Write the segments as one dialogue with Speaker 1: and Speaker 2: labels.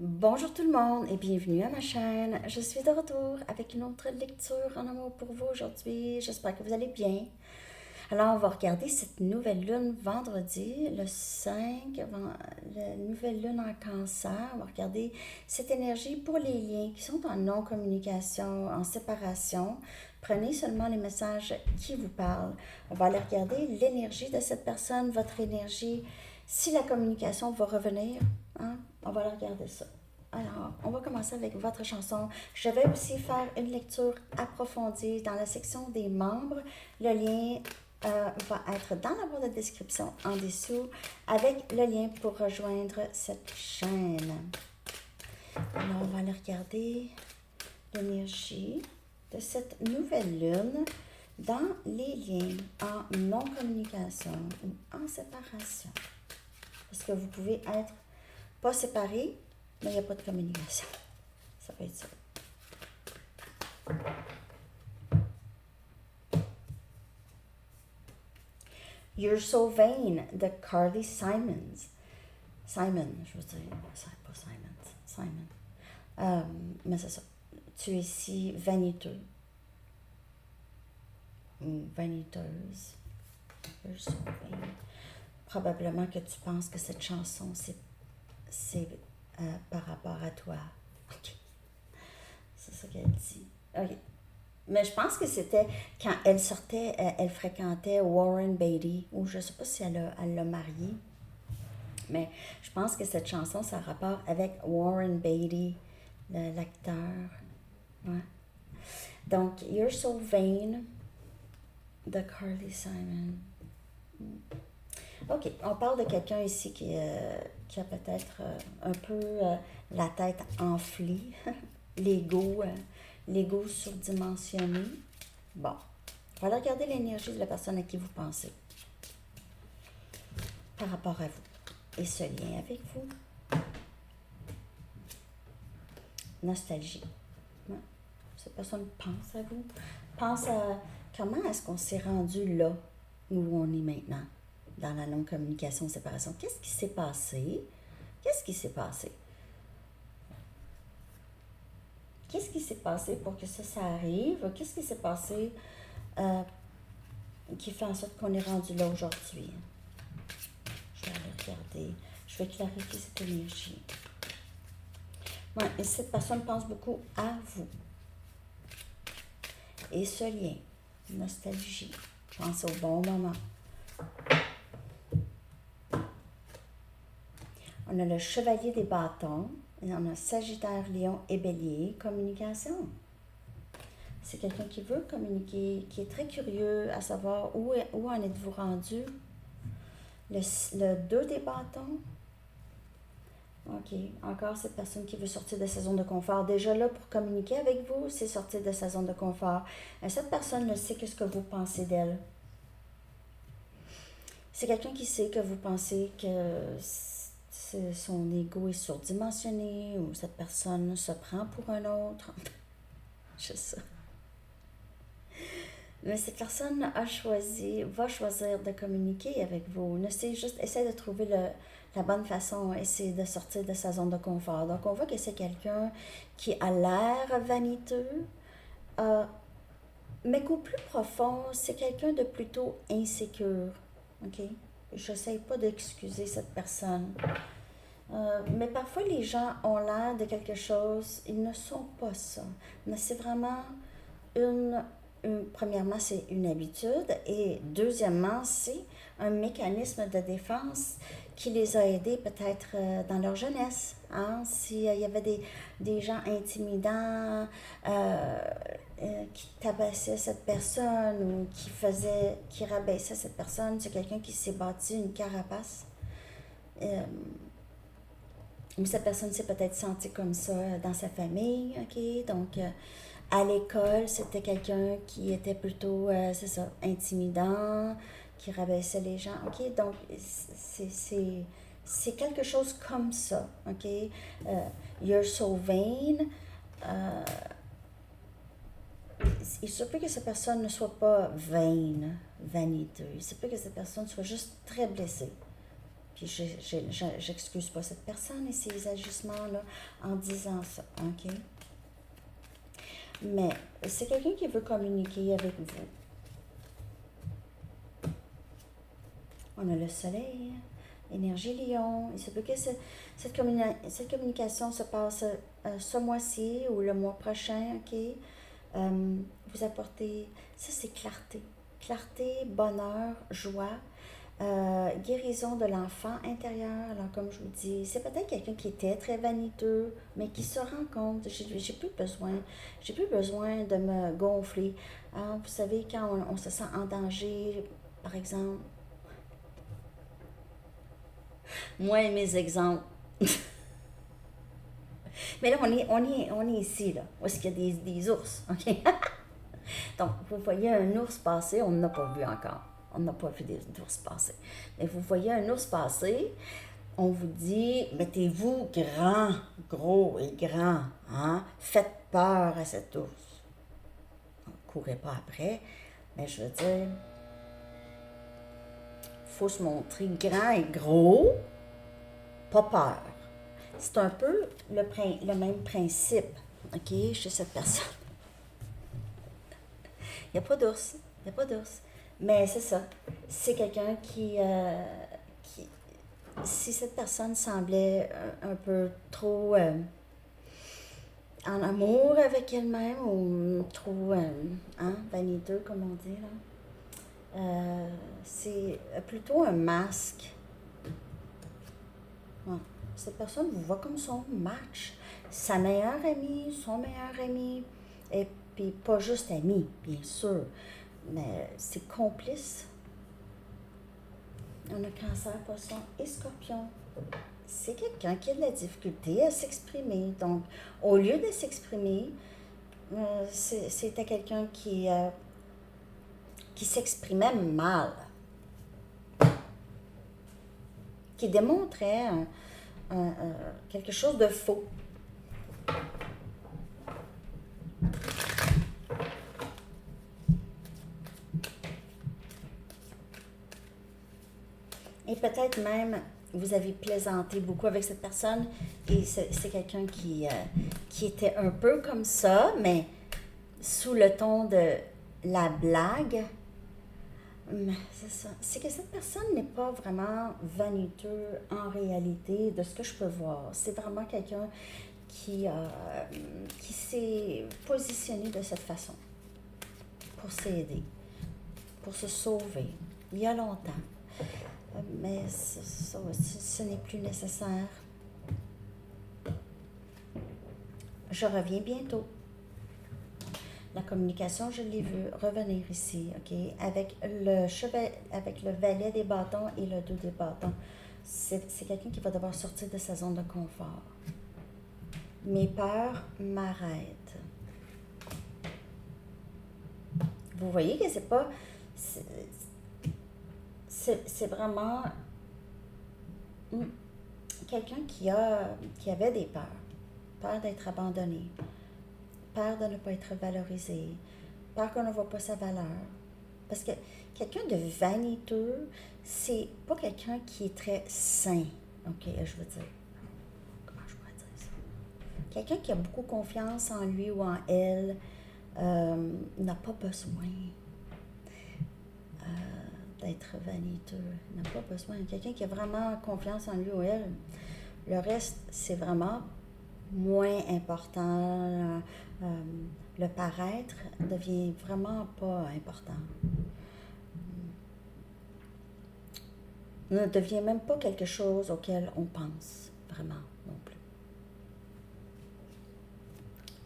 Speaker 1: Bonjour tout le monde et bienvenue à ma chaîne. Je suis de retour avec une autre lecture en amour pour vous aujourd'hui. J'espère que vous allez bien. Alors, on va regarder cette nouvelle lune vendredi, le 5, la nouvelle lune en cancer. On va regarder cette énergie pour les liens qui sont en non-communication, en séparation. Prenez seulement les messages qui vous parlent. On va aller regarder l'énergie de cette personne, votre énergie. Si la communication va revenir, hein, on va aller regarder ça. Alors, on va commencer avec votre chanson. Je vais aussi faire une lecture approfondie dans la section des membres. Le lien va être dans la barre de description en dessous avec le lien pour rejoindre cette chaîne. Alors, on va aller regarder l'énergie de cette nouvelle lune dans les liens en non-communication ou en séparation. Parce que vous pouvez être pas séparés, mais il n'y a pas de communication. Ça peut être ça. You're So Vain de Carly Simons. Simon, je veux dire, pas Simon. Mais c'est ça. Tu es si vaniteux. Ou vaniteuse. You're so vain. Probablement que tu penses que cette chanson, c'est par rapport à toi. OK. C'est ça qu'elle dit. OK. Mais je pense que c'était quand elle sortait, elle fréquentait Warren Beatty, ou je ne sais pas si elle l'a marié, mais je pense que cette chanson, ça a rapport avec Warren Beatty, l'acteur. Ouais. Donc, You're So Vain de Carly Simon. OK, on parle de quelqu'un ici qui a peut-être un peu la tête enflée, l'ego surdimensionné. Bon, on va regarder l'énergie de la personne à qui vous pensez par rapport à vous et ce lien avec vous. Nostalgie. Ouais. Cette personne pense à vous, pense à comment est-ce qu'on s'est rendu là où on est maintenant, dans la non-communication, séparation. Qu'est-ce qui s'est passé? Qu'est-ce qui s'est passé? Qu'est-ce qui s'est passé pour que ça arrive? Qu'est-ce qui s'est passé qui fait en sorte qu'on est rendu là aujourd'hui? Je vais aller regarder. Je vais clarifier cette énergie. Ouais, et cette personne pense beaucoup à vous. Et ce lien, nostalgie, pense au bon moment. On a le chevalier des bâtons, et on a Sagittaire, Lion et Bélier, communication. C'est quelqu'un qui veut communiquer, qui est très curieux à savoir où en êtes-vous rendu. Le 2 des bâtons. OK. Encore cette personne qui veut sortir de sa zone de confort. Déjà là, pour communiquer avec vous, c'est sortir de sa zone de confort. Et cette personne ne sait que ce que vous pensez d'elle. C'est quelqu'un qui sait que vous pensez que son ego est surdimensionné ou cette personne se prend pour un autre. Je sais. Mais cette personne va choisir de communiquer avec vous. Essaie de trouver la bonne façon, essayer de sortir de sa zone de confort. Donc, on voit que c'est quelqu'un qui a l'air vaniteux, mais qu'au plus profond, c'est quelqu'un de plutôt insécure. OK? Je n'essaie pas d'excuser cette personne. Mais parfois, les gens ont l'air de quelque chose, ils ne sont pas ça. Mais c'est vraiment premièrement, c'est une habitude et deuxièmement, c'est un mécanisme de défense qui les a aidés peut-être dans leur jeunesse. Hein? S'il y avait des gens intimidants qui tabassaient cette personne ou qui rabaissaient cette personne, c'est quelqu'un qui s'est bâti une carapace. Ou cette personne s'est peut-être sentie comme ça dans sa famille, OK? Donc, à l'école, c'était quelqu'un qui était plutôt, c'est ça, intimidant, qui rabaissait les gens, OK? Donc, c'est quelque chose comme ça, OK? You're so vain. Il se peut que cette personne ne soit pas vaine, vaniteuse. Il se peut que cette personne soit juste très blessée. Puis j'excuse pas cette personne et ses agissements-là en disant ça, OK? Mais c'est quelqu'un qui veut communiquer avec vous. On a le soleil, énergie lion. Il se peut que cette communication se passe ce mois-ci ou le mois prochain, OK? Vous apportez, ça c'est clarté. Clarté, bonheur, joie, guérison de l'enfant intérieur. Alors comme je vous dis, c'est peut-être quelqu'un qui était très vaniteux, mais qui se rend compte, j'ai plus besoin de me gonfler. Hein? Vous savez, quand on se sent en danger, par exemple, moi et mes exemples. Mais là, on est ici, là, où est-ce qu'il y a des ours, OK? Donc, vous voyez un ours passer, on n'a pas vu encore. On n'a pas vu des ours passer. Mais vous voyez un ours passer, on vous dit, mettez-vous grand, gros et grand, hein? Faites peur à cet ours. Ne courez pas après, mais je veux dire, il faut se montrer grand et gros, pas peur. C'est un peu le même principe, OK, chez cette personne. Il n'y a pas d'ours, Mais c'est ça. C'est quelqu'un qui, si cette personne semblait un peu trop en amour avec elle-même ou trop vaniteux, comme on dit, là, c'est plutôt un masque. Ouais. Cette personne vous voit comme son match, sa meilleure amie, son meilleur ami, et puis pas juste ami, bien sûr, mais c'est complice. On a Cancer, Poisson et Scorpion. C'est quelqu'un qui a de la difficulté à s'exprimer. Donc, au lieu de s'exprimer, c'était quelqu'un qui s'exprimait mal, qui démontrait quelque chose de faux. Et peut-être même, vous avez plaisanté beaucoup avec cette personne et c'est quelqu'un qui était un peu comme ça, mais sous le ton de la blague. C'est ça. C'est que cette personne n'est pas vraiment vaniteux en réalité, de ce que je peux voir. C'est vraiment quelqu'un qui s'est positionné de cette façon pour s'aider, pour se sauver, il y a longtemps. Mais ça aussi, ce n'est plus nécessaire. Je reviens bientôt. La communication, je l'ai vu revenir ici, OK? Avec le valet des bâtons et le 2 des bâtons. C'est quelqu'un qui va devoir sortir de sa zone de confort. Mes peurs m'arrêtent. Vous voyez que c'est pas... C'est vraiment quelqu'un qui avait des peurs. Peur d'être abandonné. Peur de ne pas être valorisé. Peur qu'on ne voit pas sa valeur. Parce que quelqu'un de vaniteux, c'est pas quelqu'un qui est très sain. OK, je veux dire. Comment je pourrais dire ça? Quelqu'un qui a beaucoup confiance en lui ou en elle n'a pas besoin d'être vaniteux. N'a pas besoin. Quelqu'un qui a vraiment confiance en lui ou elle, le reste, c'est vraiment moins important. Le paraître devient vraiment pas important. Ne devient même pas quelque chose auquel on pense vraiment non plus.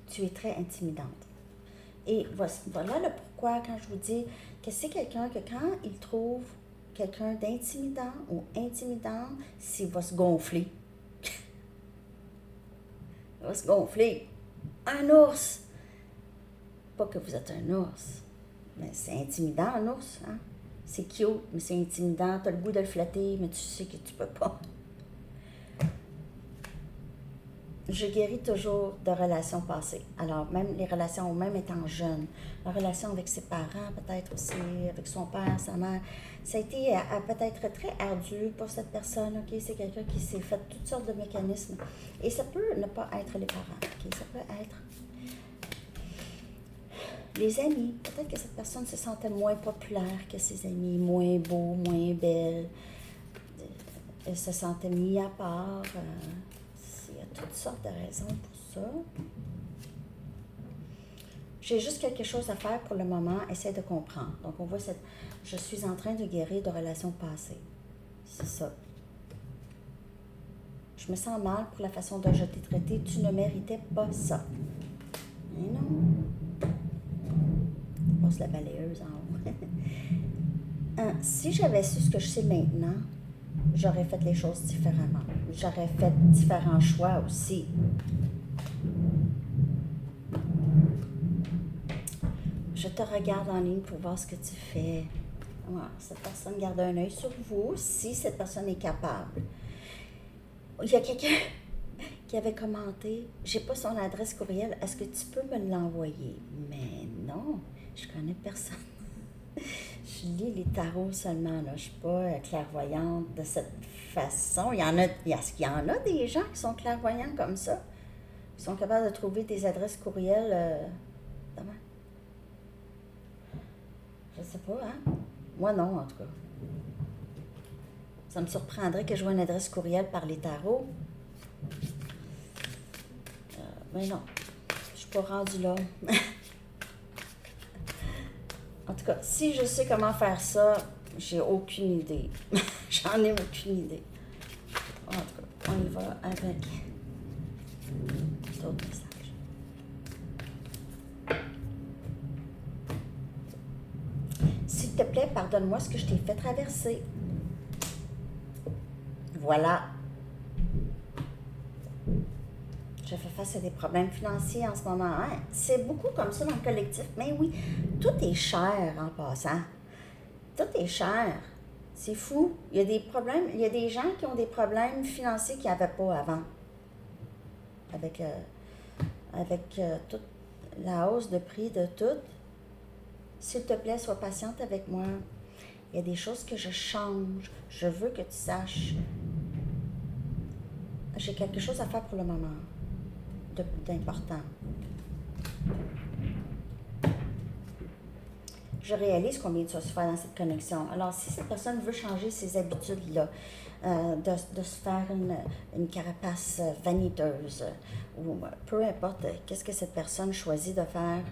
Speaker 1: Tu es très intimidante. Et voilà le pourquoi quand je vous dis que c'est quelqu'un que quand il trouve quelqu'un d'intimidant ou intimidant, s'il va se gonfler. Il va se gonfler. Un ours! Pas que vous êtes un ours, mais c'est intimidant un ours, hein? C'est cute, mais c'est intimidant. Tu as le goût de le flatter, mais tu sais que tu peux pas. je guéris toujours de relations passées. Alors, même les relations, même étant jeune, la relation avec ses parents, peut-être aussi, avec son père, sa mère, ça a été peut-être très ardu pour cette personne, OK? C'est quelqu'un qui s'est fait toutes sortes de mécanismes. Et ça peut ne pas être les parents, OK? Ça peut être les amis. Peut-être que cette personne se sentait moins populaire que ses amis, moins beau, moins belle. Elle se sentait mis à part. Il y a toutes sortes de raisons pour ça. J'ai juste quelque chose à faire pour le moment, essaie de comprendre. Donc, on voit je suis en train de guérir de relations passées. C'est ça. Je me sens mal pour la façon dont je t'ai traité. Tu ne méritais pas ça. Mais non. Je passe la balayeuse en haut. Si j'avais su ce que je sais maintenant, j'aurais fait les choses différemment. J'aurais fait différents choix aussi. Je te regarde en ligne pour voir ce que tu fais. Ouais, cette personne garde un œil sur vous si cette personne est capable. Il y a quelqu'un qui avait commenté, j'ai pas son adresse courriel, est-ce que tu peux me l'envoyer? Mais non, je connais personne. Je lis les tarots seulement, là. Je suis pas clairvoyante de cette façon. Est-ce qu'il y en a des gens qui sont clairvoyants comme ça? Qui sont capables de trouver des adresses courriels demain? Je sais pas, hein? Moi non, en tout cas. Ça me surprendrait que je vois une adresse courriel par les tarots. Mais non, je suis pas rendue là. En tout cas, si je sais comment faire ça, j'ai aucune idée. J'en ai aucune idée. En tout cas, on y va avec d'autres messages. S'il te plaît, pardonne-moi ce que je t'ai fait traverser. Voilà. Je fais face à des problèmes financiers en ce moment. Hein? C'est beaucoup comme ça dans le collectif. Mais oui, tout est cher en passant. Tout est cher. C'est fou. Il y a des problèmes. Il y a des gens qui ont des problèmes financiers qu'ils n'avaient pas avant. Avec toute la hausse de prix de tout. S'il te plaît, sois patiente avec moi. Il y a des choses que je change. Je veux que tu saches. J'ai quelque chose à faire pour le moment. D'important. Je réalise combien de choses se faire dans cette connexion. Alors, si cette personne veut changer ses habitudes-là, de se faire une carapace vaniteuse, ou peu importe qu'est-ce que cette personne choisit de faire,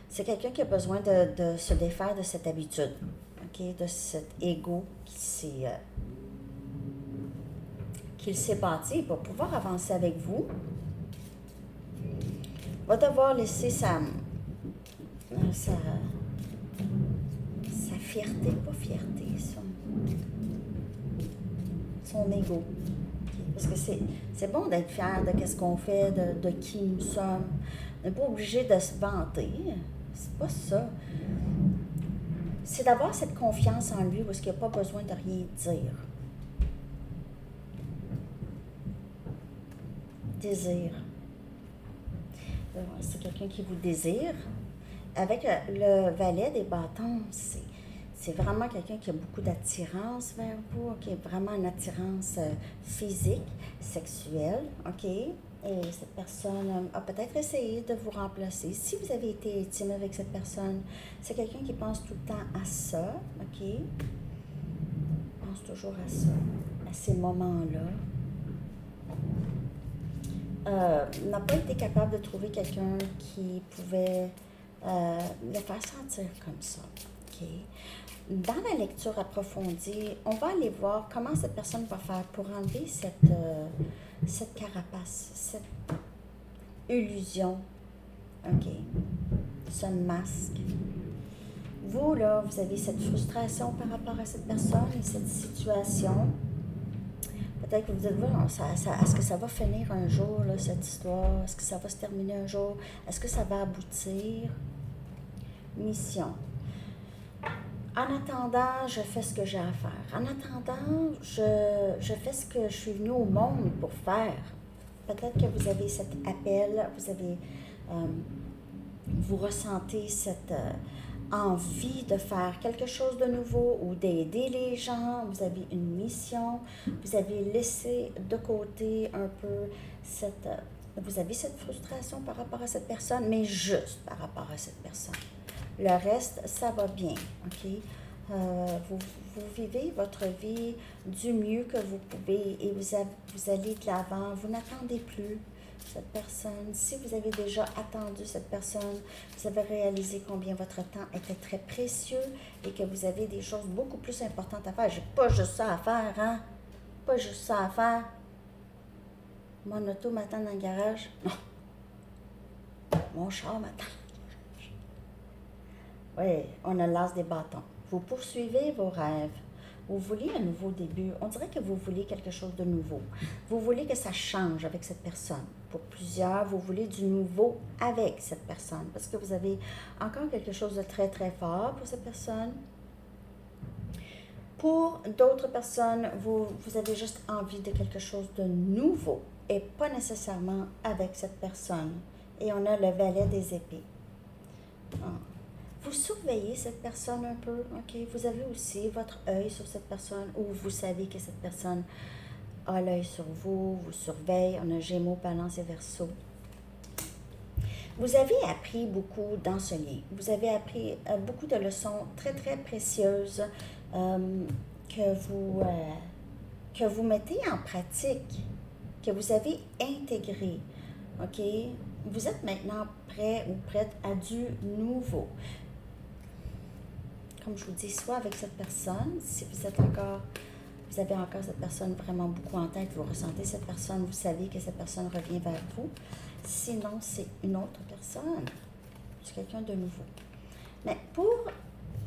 Speaker 1: c'est quelqu'un qui a besoin de se défaire de cette habitude, okay? De cet ego qu'il s'est bâti pour pouvoir avancer avec vous. Va devoir laisser sa fierté, pas fierté, son ego. Parce que c'est bon d'être fier de ce qu'on fait, de qui nous sommes. On n'est pas obligé de se vanter. C'est pas ça. C'est d'avoir cette confiance en lui où il n'y a pas besoin de rien dire. Désir. C'est quelqu'un qui vous désire. Avec le valet des bâtons, c'est vraiment quelqu'un qui a beaucoup d'attirance vers vous, qui a vraiment une attirance physique, sexuelle, OK? Et cette personne a peut-être essayé de vous remplacer. Si vous avez été intime avec cette personne, c'est quelqu'un qui pense tout le temps à ça, OK? Pense toujours à ça, à ces moments-là. N'a pas été capable de trouver quelqu'un qui pouvait le faire sentir comme ça. OK? Dans la lecture approfondie, on va aller voir comment cette personne va faire pour enlever cette carapace, cette illusion, OK? Ce masque. Vous, là, vous avez cette frustration par rapport à cette personne et cette situation. Peut-être que vous dites, voilà, est-ce que ça va finir un jour, là, cette histoire? Est-ce que ça va se terminer un jour? Est-ce que ça va aboutir? Mission. En attendant, je fais ce que j'ai à faire. En attendant, je fais ce que je suis venue au monde pour faire. Peut-être que vous avez cet appel, vous ressentez cette envie de faire quelque chose de nouveau ou d'aider les gens, vous avez une mission, vous avez laissé de côté un peu vous avez cette frustration par rapport à cette personne, mais juste par rapport à cette personne. Le reste, ça va bien, ok? Vous vivez votre vie du mieux que vous pouvez et vous allez de l'avant, vous n'attendez plus cette personne. Si vous avez déjà attendu cette personne, vous avez réalisé combien votre temps était très précieux et que vous avez des choses beaucoup plus importantes à faire. J'ai pas juste ça à faire, hein? Pas juste ça à faire. Mon auto m'attend dans le garage. Non. Mon char m'attend. Oui, on a l'as des bâtons. Vous poursuivez vos rêves. Vous voulez un nouveau début. On dirait que vous voulez quelque chose de nouveau. Vous voulez que ça change avec cette personne. Pour plusieurs, vous voulez du nouveau avec cette personne parce que vous avez encore quelque chose de très, très fort pour cette personne. Pour d'autres personnes, vous avez juste envie de quelque chose de nouveau et pas nécessairement avec cette personne. Et on a le valet des épées. Vous surveillez cette personne un peu, ok? Vous avez aussi votre œil sur cette personne ou vous savez que cette personne a l'œil sur vous, vous surveille. On a Gémeaux, Balance et Verseau. Vous avez appris beaucoup dans ce lien. Vous avez appris beaucoup de leçons très, très précieuses que vous mettez en pratique, que vous avez intégrées, ok? Vous êtes maintenant prêt ou prête à du nouveau. Comme je vous dis, soit avec cette personne, si vous avez encore cette personne vraiment beaucoup en tête, vous ressentez cette personne, vous savez que cette personne revient vers vous. Sinon, c'est une autre personne. C'est quelqu'un de nouveau. Mais pour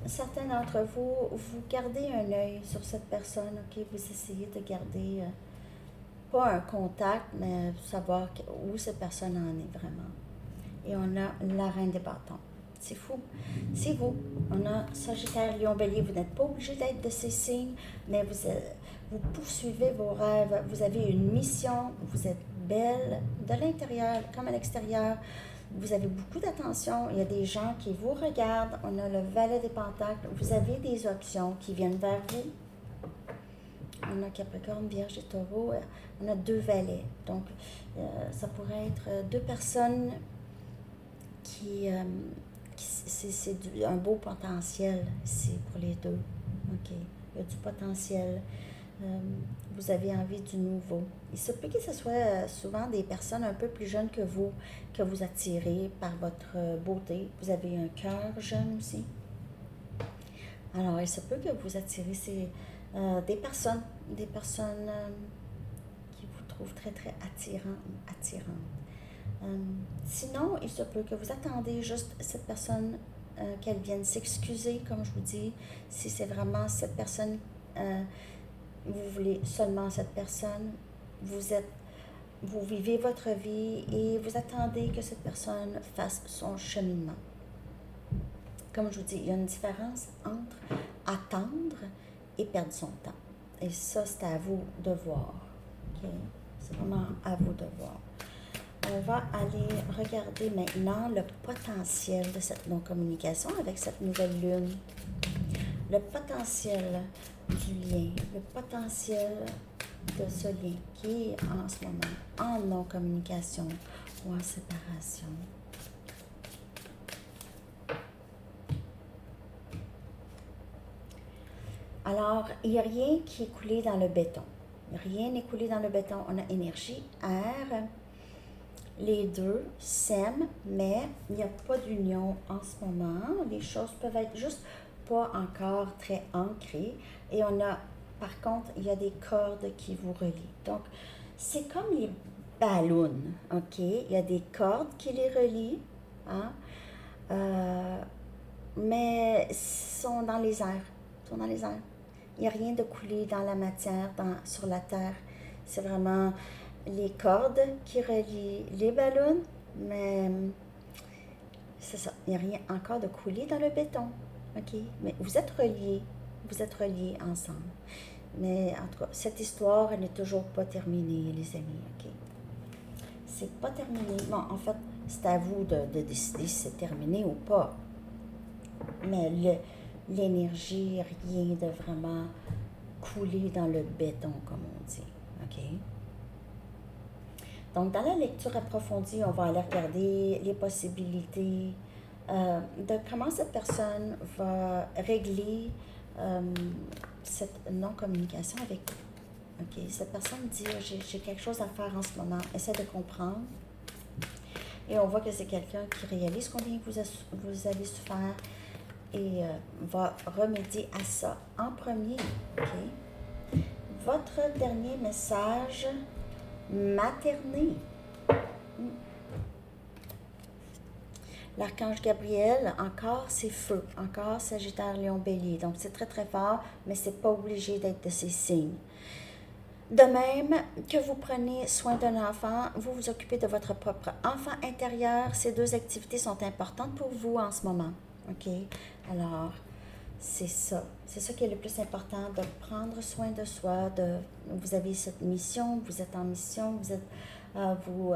Speaker 1: certains d'entre vous, vous gardez un œil sur cette personne, ok? Vous essayez de garder, pas un contact, mais savoir où cette personne en est vraiment. Et on a la reine des bâtons. C'est fou. C'est vous. On a Sagittaire, Lion, Bélier. Vous n'êtes pas obligé d'être de ces signes, mais vous poursuivez vos rêves. Vous avez une mission. Vous êtes belle de l'intérieur comme à l'extérieur. Vous avez beaucoup d'attention. Il y a des gens qui vous regardent. On a le valet des pentacles. Vous avez des options qui viennent vers vous. On a Capricorne, Vierge et Taureau. On a 2 valets. Donc, ça pourrait être 2 personnes c'est un beau potentiel ici pour les deux. OK. Il y a du potentiel. Vous avez envie du nouveau. Il se peut que ce soit souvent des personnes un peu plus jeunes que vous attirez par votre beauté. Vous avez un cœur jeune aussi. Alors, il se peut que vous attirez des personnes qui vous trouvent très, très attirantes. Sinon, il se peut que vous attendez juste cette personne qu'elle vienne s'excuser, comme je vous dis. Si c'est vraiment cette personne, vous voulez seulement cette personne, vous vivez votre vie et vous attendez que cette personne fasse son cheminement. Comme je vous dis, il y a une différence entre attendre et perdre son temps. Et ça, c'est à vous de voir. Okay? C'est vraiment à vous de voir. On va aller regarder maintenant le potentiel de cette non-communication avec cette nouvelle lune. Le potentiel du lien, le potentiel de ce lien qui est en ce moment en non-communication ou en séparation. Alors, il n'y a rien qui est coulé dans le béton. Rien n'est coulé dans le béton. On a énergie, air. Les deux s'aiment, mais il n'y a pas d'union en ce moment. Les choses peuvent être juste pas encore très ancrées. Et par contre, il y a des cordes qui vous relient. Donc, c'est comme les ballons, OK? Il y a des cordes qui les relient, hein? Mais ils sont dans les airs. Il n'y a rien de coulé dans la matière, sur la terre. C'est vraiment les cordes qui relient les ballons, mais c'est ça. Il n'y a rien encore de coulé dans le béton. OK? Mais vous êtes reliés. Vous êtes reliés ensemble. Mais en tout cas, cette histoire, elle n'est toujours pas terminée, les amis, OK? C'est pas terminé. Bon, en fait, c'est à vous de décider si c'est terminé ou pas. Mais l'énergie, rien de vraiment couler dans le béton, comme on dit, OK? Donc, dans la lecture approfondie, on va aller regarder les possibilités de comment cette personne va régler cette non-communication avec vous. OK? Cette personne dit, j'ai quelque chose à faire en ce moment. Essaie de comprendre. Et on voit que c'est quelqu'un qui réalise combien vous avez souffert et va remédier à ça en premier. OK? Votre dernier message materné. L'archange Gabriel, encore c'est feu, encore Sagittaire, Lion, Bélier. Donc c'est très très fort, mais c'est pas obligé d'être de ces signes. De même que vous prenez soin d'un enfant, vous vous occupez de votre propre enfant intérieur. Ces deux activités sont importantes pour vous en ce moment. OK? Alors, c'est ça. C'est ça qui est le plus important, de prendre soin de soi. Vous avez cette mission, vous êtes en mission, vous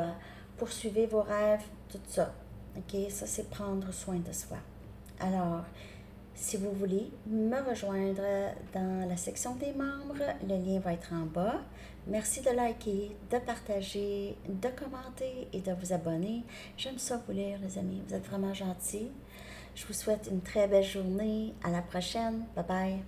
Speaker 1: poursuivez vos rêves, tout ça. OK? Ça, c'est prendre soin de soi. Alors, si vous voulez me rejoindre dans la section des membres, le lien va être en bas. Merci de liker, de partager, de commenter et de vous abonner. J'aime ça vous lire, les amis. Vous êtes vraiment gentils. Je vous souhaite une très belle journée. À la prochaine. Bye bye.